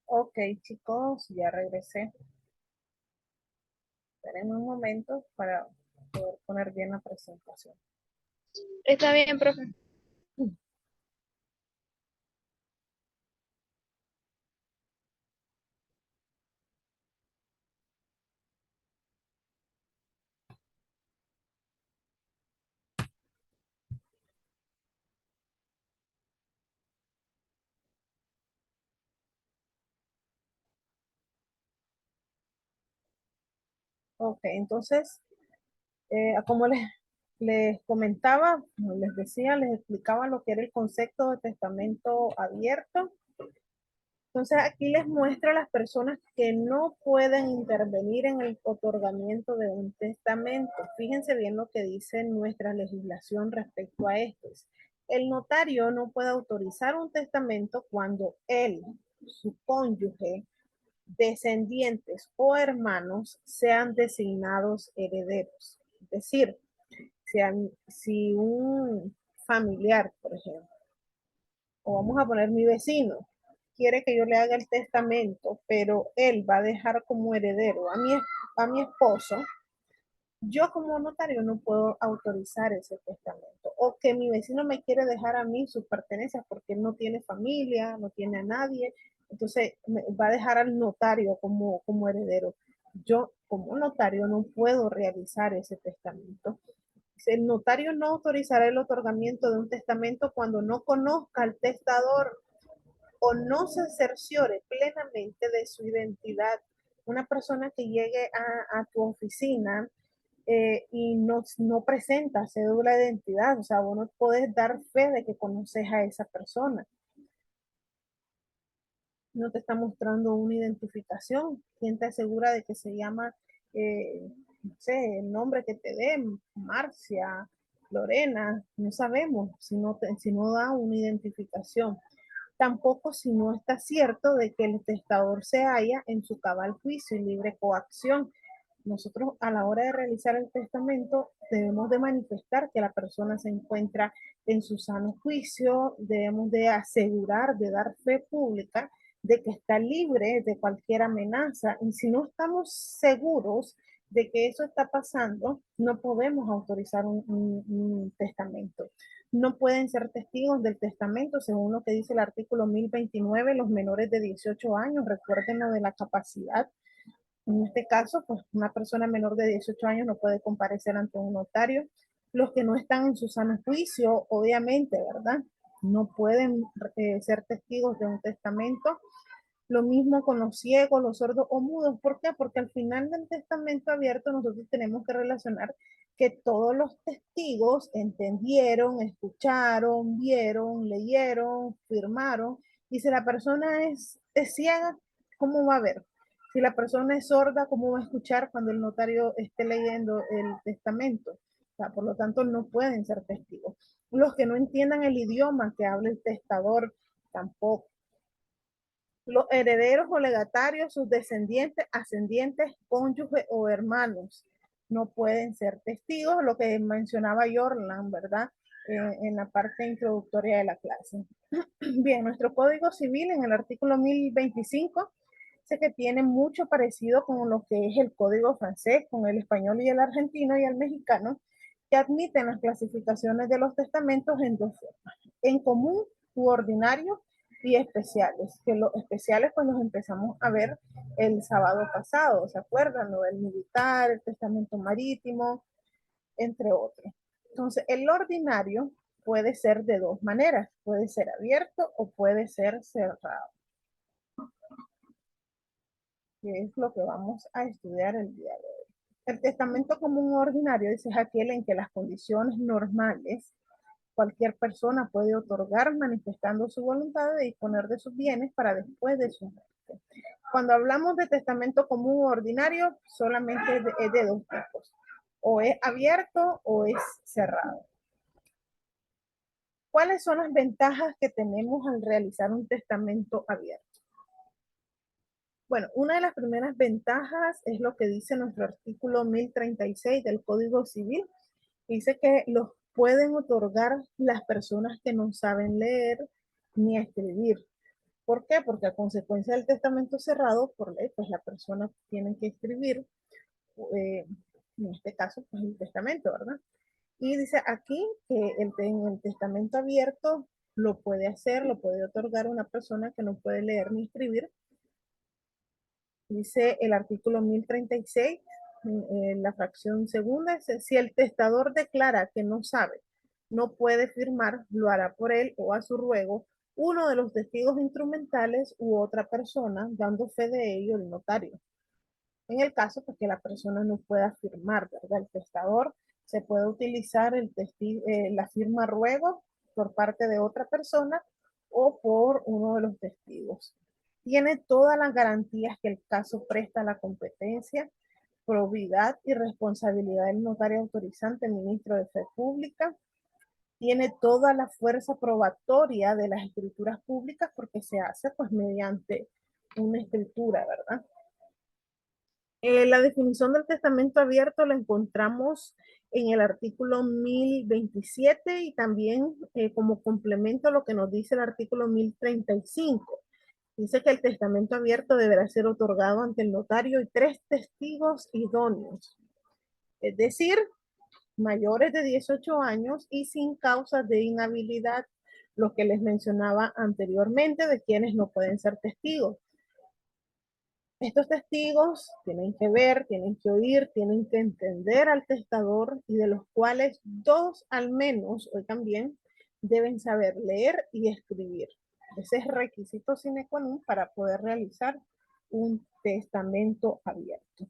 Ok, chicos, ya regresé. Esperen un momento para poder poner bien la presentación. Está bien, profe. Ok, entonces, como les comentaba, como les decía, les explicaba lo que era el concepto de testamento abierto. Entonces, aquí les muestro a las personas que no pueden intervenir en el otorgamiento de un testamento. Fíjense bien lo que dice nuestra legislación respecto a esto. El notario no puede autorizar un testamento cuando él, su cónyuge, descendientes o hermanos sean designados herederos. Es decir, si un familiar, por ejemplo, o vamos a poner mi vecino, quiere que yo le haga el testamento, pero él va a dejar como heredero a mi esposo, yo como notario no puedo autorizar ese testamento. O que mi vecino me quiere dejar a mí sus pertenencias porque él no tiene familia, no tiene a nadie, entonces me va a dejar al notario como heredero. Yo como notario no puedo realizar ese testamento. El notario no autorizará el otorgamiento de un testamento cuando no conozca al testador o no se cerciore plenamente de su identidad. Una persona que llegue a tu oficina y no presenta cédula de identidad, o sea, vos no podés dar fe de que conoces a esa persona. No te está mostrando una identificación. ¿Quién te asegura de que se llama, no sé, el nombre que te den, Marcia, Lorena? No sabemos si no da una identificación. Tampoco si no está cierto de que el testador se halla en su cabal juicio y libre coacción. Nosotros a la hora de realizar el testamento debemos de manifestar que la persona se encuentra en su sano juicio, debemos de asegurar, de dar fe pública de que está libre de cualquier amenaza. Y si no estamos seguros de que eso está pasando, no podemos autorizar un testamento. No pueden ser testigos del testamento, según lo que dice el artículo 1029, los menores de 18 años. Recuerden lo de la capacidad. En este caso, pues una persona menor de 18 años no puede comparecer ante un notario. Los que no están en su sano juicio, obviamente, ¿verdad? No pueden ser testigos de un testamento. Lo mismo con los ciegos, los sordos o mudos. ¿Por qué? Porque al final del testamento abierto nosotros tenemos que relacionar que todos los testigos entendieron, escucharon, vieron, leyeron, firmaron. Y si la persona es ciega, ¿cómo va a ver? Si la persona es sorda, ¿cómo va a escuchar cuando el notario esté leyendo el testamento? O sea, por lo tanto, no pueden ser testigos. Los que no entiendan el idioma que habla el testador, tampoco. Los herederos o legatarios, sus descendientes, ascendientes, cónyuges o hermanos no pueden ser testigos, lo que mencionaba Jorlan, ¿verdad? En la parte introductoria de la clase. Bien, nuestro Código Civil en el artículo 1025 sé que tiene mucho parecido con lo que es el Código francés, con el español y el argentino y el mexicano, que admiten las clasificaciones de los testamentos en dos formas, en común u ordinario y especiales, que los especiales pues los empezamos a ver el sábado pasado, ¿se acuerdan? Lo del militar, el testamento marítimo, entre otros. Entonces, el ordinario puede ser de dos maneras, puede ser abierto o puede ser cerrado, que es lo que vamos a estudiar el día de hoy. El testamento común ordinario es aquel en que las condiciones normales cualquier persona puede otorgar manifestando su voluntad de disponer de sus bienes para después de su muerte. Cuando hablamos de testamento común o ordinario, solamente es de dos tipos, o es abierto o es cerrado. ¿Cuáles son las ventajas que tenemos al realizar un testamento abierto? Bueno, una de las primeras ventajas es lo que dice nuestro artículo 1036 del Código Civil. Dice que los pueden otorgar las personas que no saben leer ni escribir. ¿Por qué? Porque a consecuencia del testamento cerrado, por ley, pues la persona tiene que escribir, eh, en este caso, pues el testamento, ¿verdad? Y dice aquí que en el testamento abierto lo puede hacer, lo puede otorgar una persona que no puede leer ni escribir. Dice el artículo 1036, en la fracción segunda, dice, si el testador declara que no sabe, no puede firmar, lo hará por él o a su ruego uno de los testigos instrumentales u otra persona, dando fe de ello el notario. En el caso pues, que la persona no pueda firmar, ¿verdad? El testador se puede utilizar la firma ruego por parte de otra persona o por uno de los testigos. Tiene todas las garantías que el caso presta a la competencia, probidad y responsabilidad del notario autorizante, ministro de Fe Pública. Tiene toda la fuerza probatoria de las escrituras públicas porque se hace pues mediante una escritura, ¿verdad? La definición del testamento abierto la encontramos en el artículo 1027 y también como complemento a lo que nos dice el artículo 1035. Dice que el testamento abierto deberá ser otorgado ante el notario y 3 testigos idóneos, es decir, mayores de 18 años y sin causas de inhabilidad, lo que les mencionaba anteriormente de quienes no pueden ser testigos. Estos testigos tienen que ver, tienen que oír, tienen que entender al testador y de los cuales 2 al menos, hoy también, deben saber leer y escribir. Ese es requisito sine qua non para poder realizar un testamento abierto.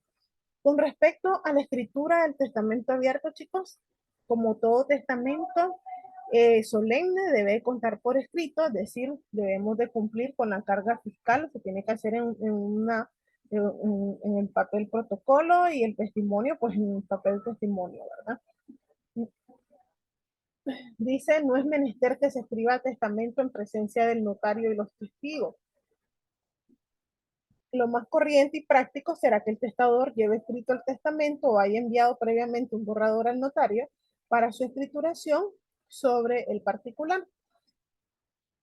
Con respecto a la escritura del testamento abierto, chicos, como todo testamento solemne debe contar por escrito, es decir, debemos de cumplir con la carga fiscal, se tiene que hacer en el papel protocolo y el testimonio, pues en el papel testimonio, ¿verdad? Dice, no es menester que se escriba testamento en presencia del notario y los testigos. Lo más corriente y práctico será que el testador lleve escrito el testamento o haya enviado previamente un borrador al notario para su escrituración sobre el particular.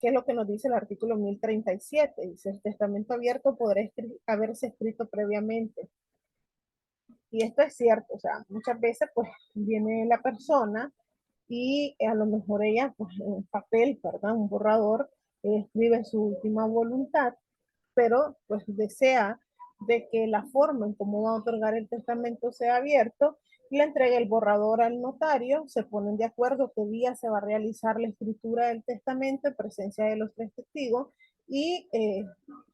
¿Qué es lo que nos dice el artículo 1037? Dice, el testamento abierto podrá haberse escrito previamente. Y esto es cierto, o sea, muchas veces pues viene la persona y a lo mejor ella pues en papel, ¿verdad? Un borrador, escribe su última voluntad, pero pues desea de que la forma en cómo va a otorgar el testamento sea abierto, le entrega el borrador al notario, se ponen de acuerdo qué día se va a realizar la escritura del testamento en presencia de los 3 testigos y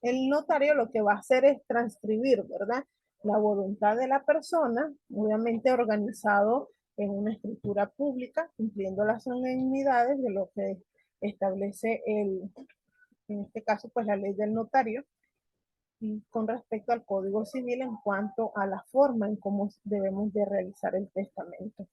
el notario lo que va a hacer es transcribir, ¿verdad? La voluntad de la persona, obviamente organizado en una escritura pública, cumpliendo las solemnidades de lo que establece en este caso, pues la ley del notario, y con respecto al Código Civil en cuanto a la forma en cómo debemos de realizar el testamento.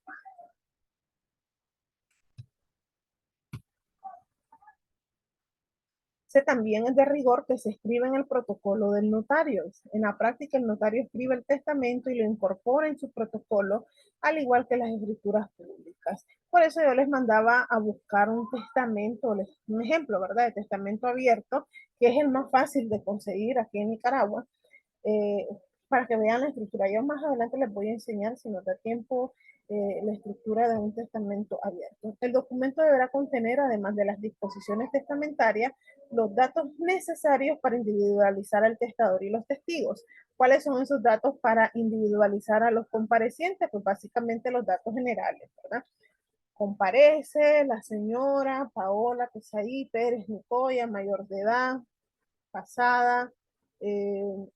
También es de rigor que se escribe en el protocolo del notario. En la práctica, el notario escribe el testamento y lo incorpora en su protocolo, al igual que las escrituras públicas. Por eso yo les mandaba a buscar un testamento, un ejemplo, ¿verdad?, de testamento abierto, que es el más fácil de conseguir aquí en Nicaragua, eh, para que vean la estructura. Yo más adelante les voy a enseñar, si nos da tiempo, la estructura de un testamento abierto. El documento deberá contener, además de las disposiciones testamentarias, los datos necesarios para individualizar al testador y los testigos. ¿Cuáles son esos datos para individualizar a los comparecientes? Pues básicamente los datos generales, ¿verdad? Comparece la señora Paola Pesaí Pérez Nicoya, mayor de edad, casada,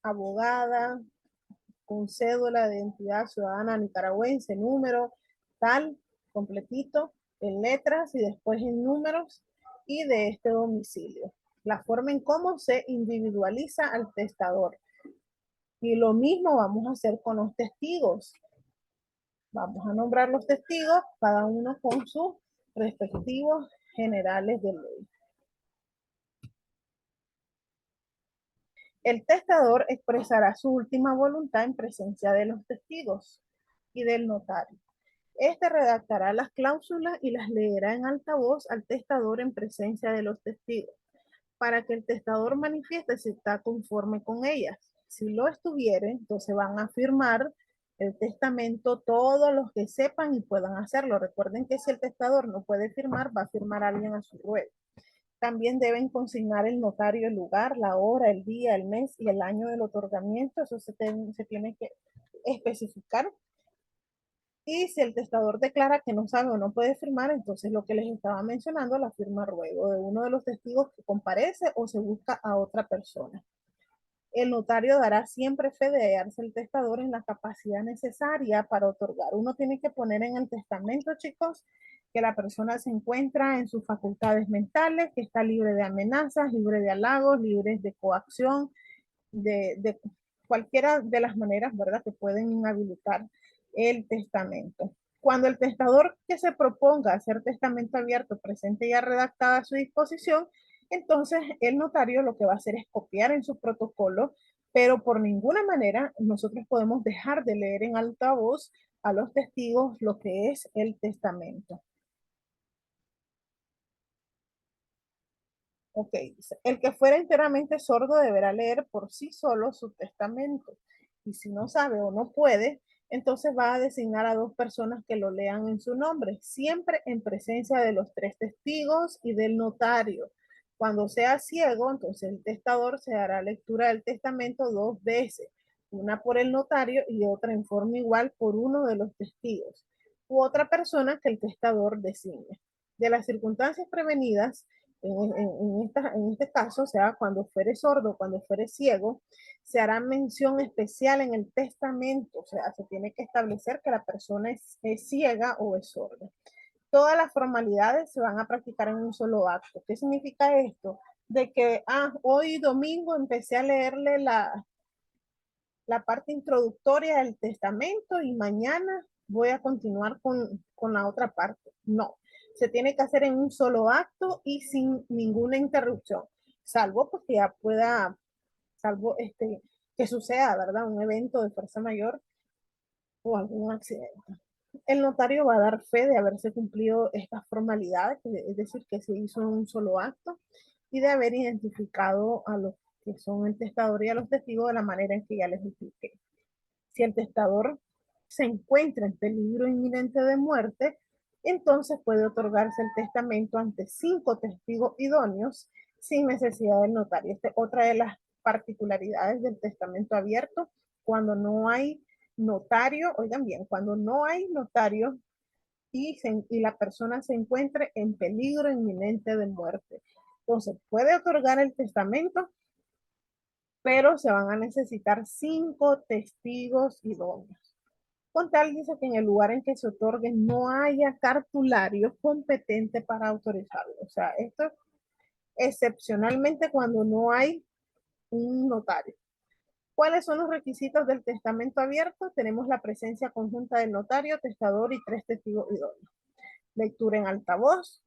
abogada, con cédula de identidad ciudadana nicaragüense, número, tal, completito, en letras y después en números y de este domicilio. La forma en cómo se individualiza al testador. Y lo mismo vamos a hacer con los testigos. Vamos a nombrar los testigos, cada uno con sus respectivos generales de ley. El testador expresará su última voluntad en presencia de los testigos y del notario. Este redactará las cláusulas y las leerá en alta voz al testador en presencia de los testigos. para que el testador manifieste si está conforme con ellas. Si lo estuviere, entonces van a firmar el testamento todos los que sepan y puedan hacerlo. Recuerden que si el testador no puede firmar, va a firmar alguien a su ruego. También deben consignar el notario el lugar, la hora, el día, el mes y el año del otorgamiento. Eso se tiene que especificar. Y si el testador declara que no sabe o no puede firmar, entonces lo que les estaba mencionando, la firma ruego de uno de los testigos que comparece o se busca a otra persona. El notario dará siempre fe de hallarse el testador en la capacidad necesaria para otorgar. Uno tiene que poner en el testamento, chicos, que la persona se encuentra en sus facultades mentales, que está libre de amenazas, libre de halagos, libre de coacción, de cualquiera de las maneras, ¿verdad?, que pueden inhabilitar el testamento. Cuando el testador que se proponga hacer testamento abierto presente ya redactada a su disposición, entonces el notario lo que va a hacer es copiar en su protocolo, pero por ninguna manera nosotros podemos dejar de leer en alta voz a los testigos lo que es el testamento. Ok, el que fuera enteramente sordo deberá leer por sí solo su testamento. Y si no sabe o no puede, entonces va a designar a dos personas que lo lean en su nombre, siempre en presencia de los tres testigos y del notario. Cuando sea ciego, entonces el testador se hará lectura del testamento dos veces, una por el notario y otra en forma igual por uno de los testigos, u otra persona que el testador designe. De las circunstancias prevenidas, en este caso, o sea, cuando fuere sordo, cuando fuere ciego, se hará mención especial en el testamento, o sea, se tiene que establecer que la persona es ciega o es sorda. Todas las formalidades se van a practicar en un solo acto. ¿Qué significa esto? De que, hoy domingo empecé a leerle la parte introductoria del testamento y mañana voy a continuar con la otra parte. No, se tiene que hacer en un solo acto y sin ninguna interrupción, salvo pues que ya pueda, salvo que suceda, ¿verdad? Un evento de fuerza mayor o algún accidente. El notario va a dar fe de haberse cumplido estas formalidades, es decir, que se hizo en un solo acto y de haber identificado a los que son el testador y a los testigos de la manera en que ya les expliqué. Si el testador se encuentra en peligro inminente de muerte, entonces puede otorgarse el testamento ante 5 testigos idóneos sin necesidad del notario. Esta es otra de las particularidades del testamento abierto, cuando no hay notario, oigan bien, cuando no hay notario y la persona se encuentre en peligro inminente de muerte. Entonces, puede otorgar el testamento, pero se van a necesitar 5 testigos idóneos. Con tal, dice que en el lugar en que se otorgue no haya cartulario competente para autorizarlo. O sea, esto excepcionalmente cuando no hay un notario. ¿Cuáles son los requisitos del testamento abierto? Tenemos la presencia conjunta del notario, testador y 3 testigos idóneos. Lectura en alta voz,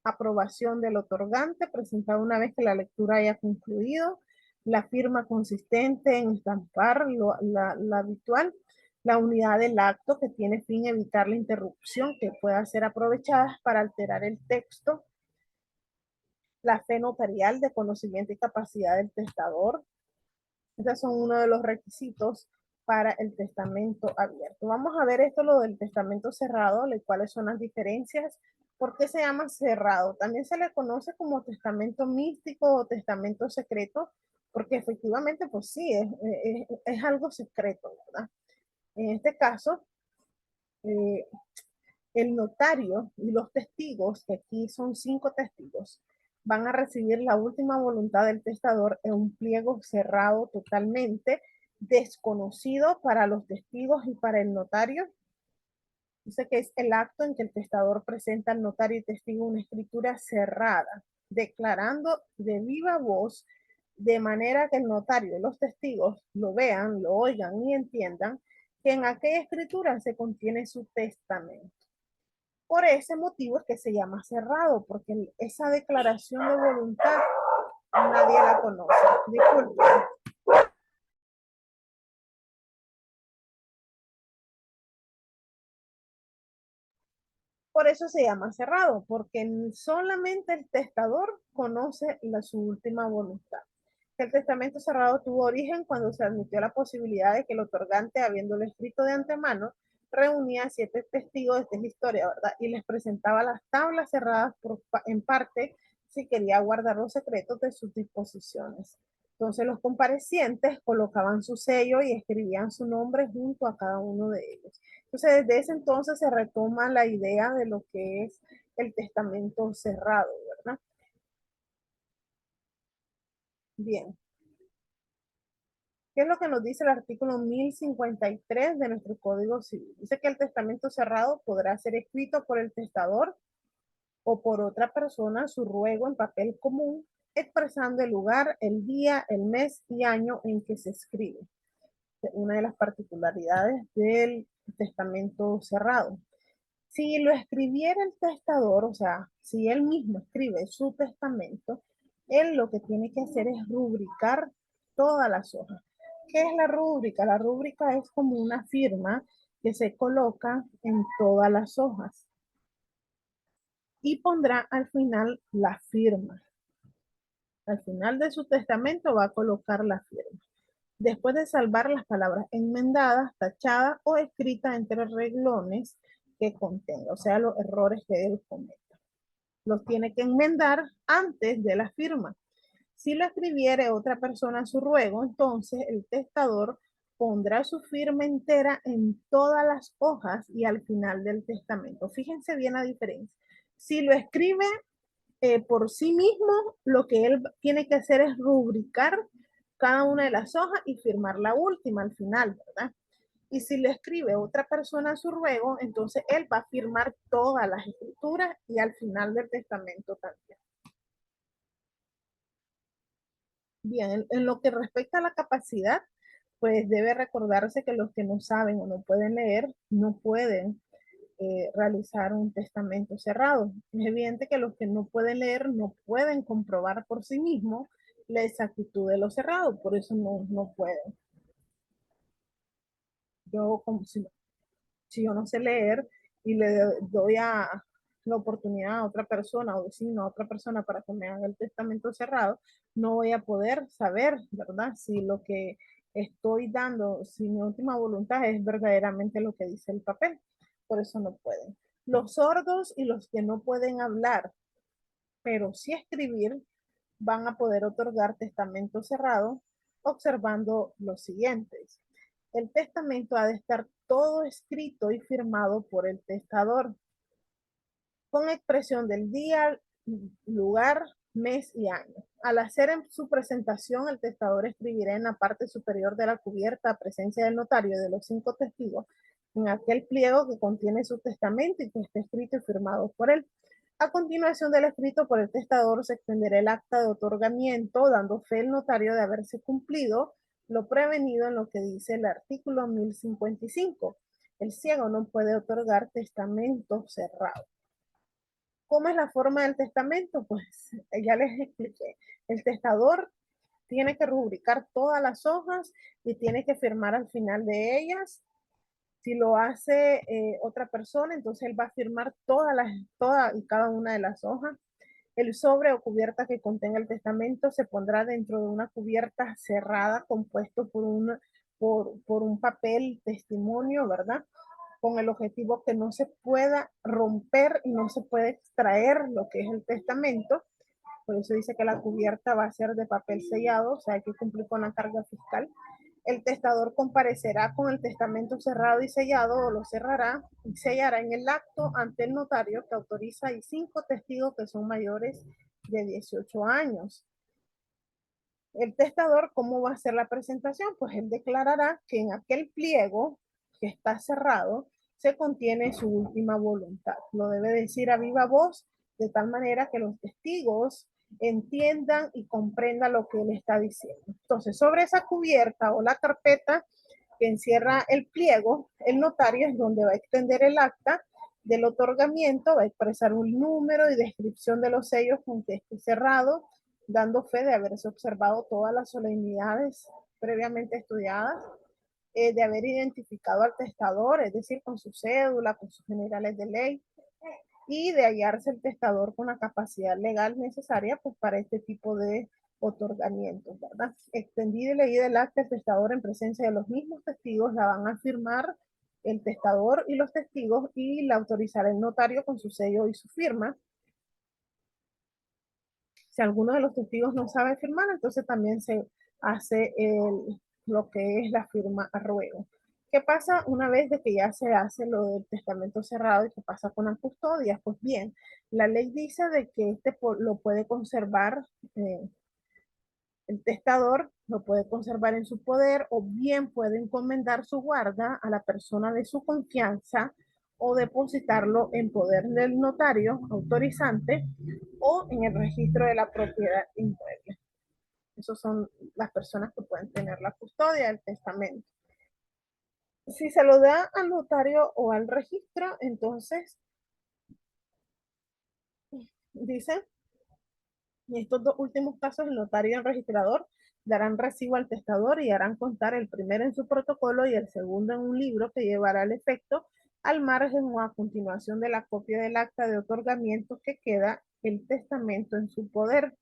aprobación del otorgante, presentada una vez que la lectura haya concluido, la firma consistente en estampar la habitual, la unidad del acto que tiene fin evitar la interrupción que pueda ser aprovechada para alterar el texto, la fe notarial de conocimiento y capacidad del testador. Estos son uno de los requisitos para el testamento abierto. Vamos a ver esto, lo del testamento cerrado, cuáles son las diferencias. ¿Por qué se llama cerrado? También se le conoce como testamento místico o testamento secreto, porque efectivamente, pues sí, es algo secreto, ¿verdad? En este caso, eh, el notario y los testigos, que aquí son 5 testigos, van a recibir la última voluntad del testador en un pliego cerrado totalmente, desconocido para los testigos y para el notario. Dice que es el acto en que el testador presenta al notario y testigo una escritura cerrada, declarando de viva voz, de manera que el notario y los testigos lo vean, lo oigan y entiendan que en aquella escritura se contiene su testamento. Por ese motivo es que se llama cerrado, porque esa declaración de voluntad nadie la conoce. Disculpen. Por eso se llama cerrado, porque solamente el testador conoce su última voluntad. El testamento cerrado tuvo origen cuando se admitió la posibilidad de que el otorgante, habiéndolo escrito de antemano, reunía a 7 testigos, esta es la historia, ¿verdad? Y les presentaba las tablas cerradas en parte si quería guardar los secretos de sus disposiciones. Entonces los comparecientes colocaban su sello y escribían su nombre junto a cada uno de ellos. Entonces desde ese entonces se retoma la idea de lo que es el testamento cerrado, ¿verdad? Bien. ¿Qué es lo que nos dice el artículo 1053 de nuestro Código Civil? Dice que el testamento cerrado podrá ser escrito por el testador o por otra persona su ruego en papel común, expresando el lugar, el día, el mes y año en que se escribe. Una de las particularidades del testamento cerrado. Si lo escribiera el testador, o sea, si él mismo escribe su testamento, él lo que tiene que hacer es rubricar todas las hojas. ¿Qué es la rúbrica? La rúbrica es como una firma que se coloca en todas las hojas y pondrá al final la firma. Al final de su testamento va a colocar la firma. Después de salvar las palabras enmendadas, tachadas o escritas entre reglones que contenga, o sea, los errores que él cometa. Los tiene que enmendar antes de la firma. Si lo escribiere otra persona a su ruego, entonces el testador pondrá su firma entera en todas las hojas y al final del testamento. Fíjense bien la diferencia. Si lo escribe por sí mismo, lo que él tiene que hacer es rubricar cada una de las hojas y firmar la última al final, ¿verdad? Y si le escribe otra persona a su ruego, entonces él va a firmar todas las escrituras y al final del testamento también. Bien, en lo que respecta a la capacidad, pues debe recordarse que los que no saben o no pueden leer no pueden realizar un testamento cerrado. Es evidente que los que no pueden leer no pueden comprobar por sí mismos la exactitud de lo cerrado, por eso no pueden. Yo, como si yo no sé leer y le doy la oportunidad a otra persona o designo a otra persona para que me haga el testamento cerrado, no voy a poder saber, ¿verdad? Si lo que estoy dando, si mi última voluntad es verdaderamente lo que dice el papel. Por eso no pueden. Los sordos y los que no pueden hablar, pero sí escribir, van a poder otorgar testamento cerrado observando los siguientes. El testamento ha de estar todo escrito y firmado por el testador, con expresión del día, lugar, mes y año. Al hacer en su presentación, el testador escribirá en la parte superior de la cubierta, a presencia del notario y de los 5 testigos, en aquel pliego que contiene su testamento y que esté escrito y firmado por él. A continuación del escrito por el testador se extenderá el acta de otorgamiento, dando fe el notario de haberse cumplido lo prevenido en lo que dice el artículo 1055. El ciego no puede otorgar testamento cerrado. ¿Cómo es la forma del testamento? Pues ya les expliqué. El testador tiene que rubricar todas las hojas y tiene que firmar al final de ellas. Si lo hace otra persona, entonces él va a firmar todas y cada una de las hojas. El sobre o cubierta que contenga el testamento se pondrá dentro de una cubierta cerrada compuesto por un papel testimonio, ¿verdad? Con el objetivo que no se pueda romper y no se puede extraer lo que es el testamento. Por eso dice que la cubierta va a ser de papel sellado, o sea, hay que cumplir con la carga fiscal. El testador comparecerá con el testamento cerrado y sellado o lo cerrará y sellará en el acto ante el notario que autoriza y 5 testigos que son mayores de 18 años. El testador, ¿cómo va a hacer la presentación? Pues él declarará que en aquel pliego que está cerrado se contiene su última voluntad. Lo debe decir a viva voz, de tal manera que los testigos entiendan y comprendan lo que él está diciendo. Entonces, sobre esa cubierta o la carpeta que encierra el pliego, el notario es donde va a extender el acta del otorgamiento, va a expresar un número y descripción de los sellos con que esté cerrado, dando fe de haberse observado todas las solemnidades previamente estudiadas, de haber identificado al testador, es decir, con su cédula, con sus generales de ley, y de hallarse el testador con la capacidad legal necesaria pues, para este tipo de otorgamientos, ¿verdad? Extendida y leída el acta del testador en presencia de los mismos testigos, la van a firmar el testador y los testigos y la autorizará el notario con su sello y su firma. Si alguno de los testigos no sabe firmar, entonces también se hace lo que es la firma a ruego. ¿Qué pasa una vez de que ya se hace lo del testamento cerrado y qué pasa con la custodia? Pues bien, la ley dice de que lo puede conservar el testador, lo puede conservar en su poder o bien puede encomendar su guarda a la persona de su confianza o depositarlo en poder del notario autorizante o en el registro de la propiedad inmueble. Esas son las personas que pueden tener la custodia del testamento. Si se lo da al notario o al registro, entonces dice, en estos dos últimos casos, el notario y el registrador darán recibo al testador y harán constar el primero en su protocolo y el segundo en un libro que llevará el efecto al margen o a continuación de la copia del acta de otorgamiento que queda el testamento en su poder.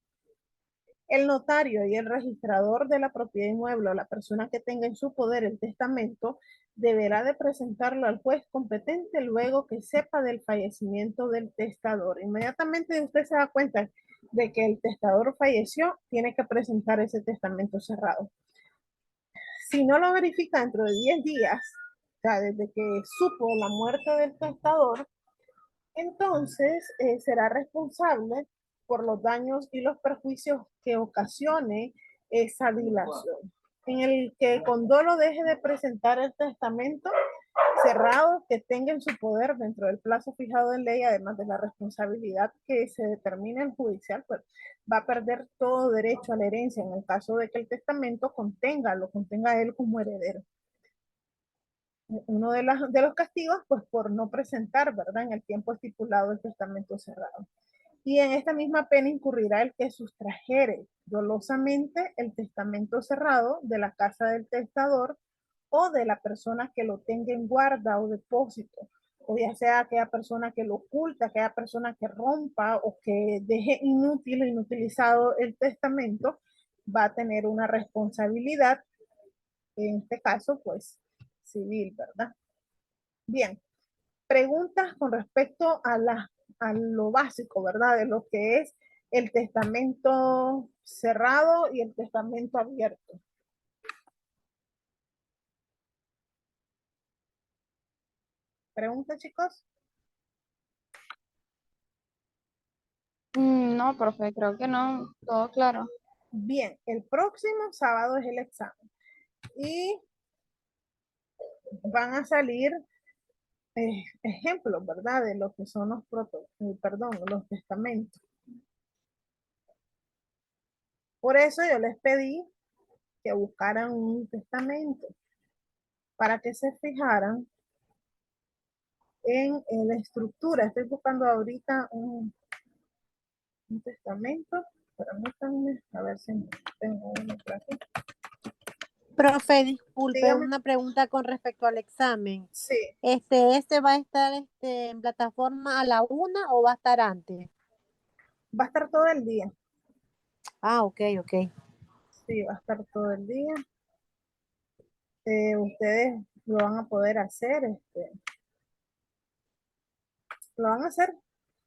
El notario y el registrador de la propiedad inmueble o la persona que tenga en su poder el testamento deberá de presentarlo al juez competente luego que sepa del fallecimiento del testador. Inmediatamente usted se da cuenta de que el testador falleció, tiene que presentar ese testamento cerrado. Si no lo verifica dentro de 10 días, o sea, desde que supo la muerte del testador, entonces será responsable por los daños y los perjuicios que ocasione esa dilación. En el que con dolo deje de presentar el testamento cerrado que tenga en su poder dentro del plazo fijado en ley, además de la responsabilidad que se determine en judicial, pues va a perder todo derecho a la herencia en el caso de que el testamento lo contenga él como heredero. Uno de los castigos, pues por no presentar, ¿verdad? En el tiempo estipulado el testamento cerrado. Y en esta misma pena incurrirá el que sustrajere dolosamente el testamento cerrado de la casa del testador o de la persona que lo tenga en guarda o depósito, o ya sea aquella persona que lo oculta, aquella persona que rompa o que deje inútil o inutilizado el testamento, va a tener una responsabilidad, en este caso, pues, civil, ¿verdad? Bien, preguntas con respecto a lo básico, ¿verdad? De lo que es el testamento cerrado y el testamento abierto. ¿Preguntas, chicos? No, profe, creo que no, todo claro. Bien, el próximo sábado es el examen y van a salir ejemplos, ¿verdad? De lo que son los testamentos. Por eso yo les pedí que buscaran un testamento para que se fijaran en la estructura. Estoy buscando ahorita un testamento. Permítanme a ver si tengo uno por aquí. Profe, disculpe, Dígame. una pregunta con respecto al examen. Sí, ¿Este va a estar en plataforma a la 1 o va a estar antes? va a estar todo el día. Ah, ok, ok. Sí, va a estar todo el día. Ustedes lo van a poder hacer, lo van a hacer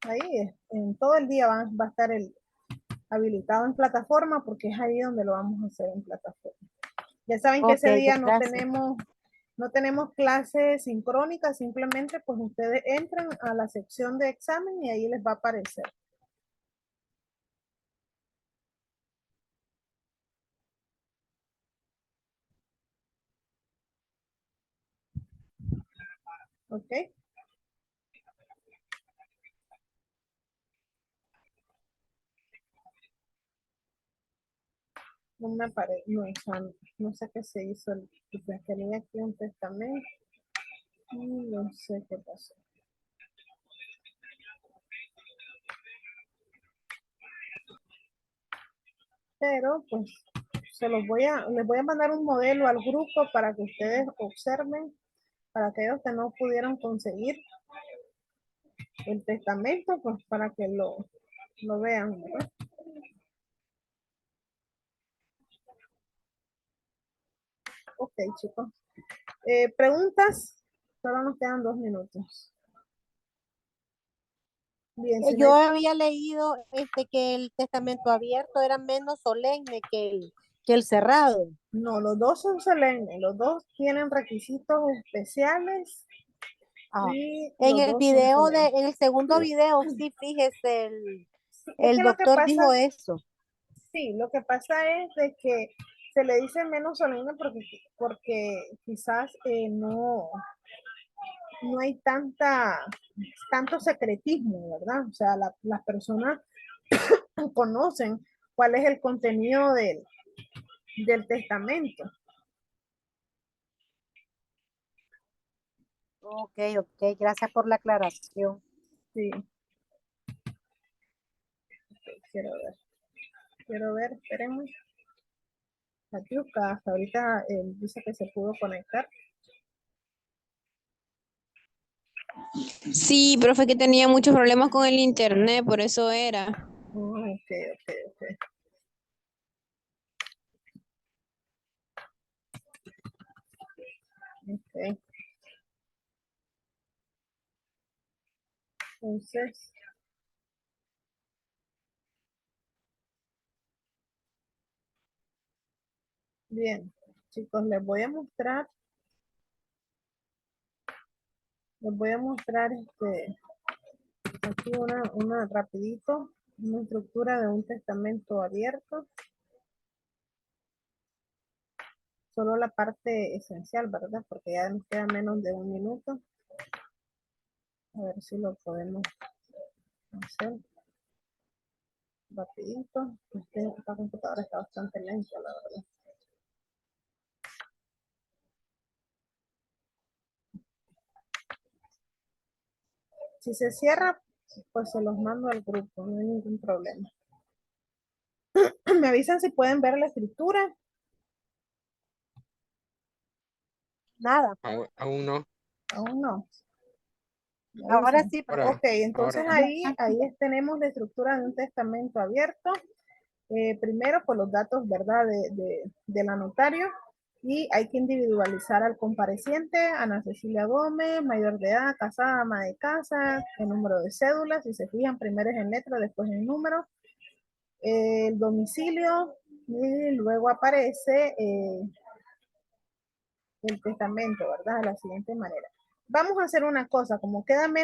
ahí, en todo el día va a estar habilitado en plataforma porque es ahí donde lo vamos a hacer en plataforma. Ya saben que Ok, ese día gracias. no tenemos clases sincrónicas, simplemente pues ustedes entran a la sección de examen y ahí les va a aparecer. ¿Ok? No me aparece, no, no sé qué se hizo, tenía aquí un testamento, no sé qué pasó. Pero pues les voy a mandar un modelo al grupo para que ustedes observen, para aquellos que no pudieron conseguir. el testamento, pues para que lo vean, ¿verdad? Ok, chicos. Preguntas, solo nos quedan 2 minutos. Bien, si no Yo hay, había leído que el testamento abierto era menos solemne que el cerrado. no, los dos son solemnes, los dos tienen requisitos especiales Ah, y en los el dos son video solemnes. en el segundo video, sí, fíjese, Es el que lo que doctor pasa, dijo eso. sí, lo que pasa es de que se le dice menos solemne porque quizás no hay tanto secretismo, ¿verdad? O sea, las personas conocen cuál es el contenido del testamento. Ok, ok, gracias por la aclaración. Sí, quiero ver, esperemos. Katiuska, hasta ahorita dice que se pudo conectar. Sí, pero fue que tenía muchos problemas con el internet, por eso era. Oh, ok, ok, ok. Ok, entonces, bien, chicos, les voy a mostrar aquí una rapidito, una estructura de un testamento abierto, solo la parte esencial, ¿verdad? Porque ya nos queda menos de 1 minuto. A ver si lo podemos hacer rapidito. Esta computadora está bastante lenta, la verdad. Si se cierra, pues se los mando al grupo, no hay ningún problema. Me avisan si pueden ver la escritura. Nada, Aún no. Aún no. Me ahora avisan. sí, Ok, Ahora, entonces ahora. ahí tenemos la estructura de un testamento abierto. Primero, por los datos, ¿verdad?, de la notario. Y hay que individualizar al compareciente, Ana Cecilia Gómez, mayor de edad, casada, ama de casa, el número de cédula, si se fijan, primero es en letra, después en número, el domicilio, y luego aparece el testamento, ¿verdad? De la siguiente manera. Vamos a hacer una cosa, como queda menos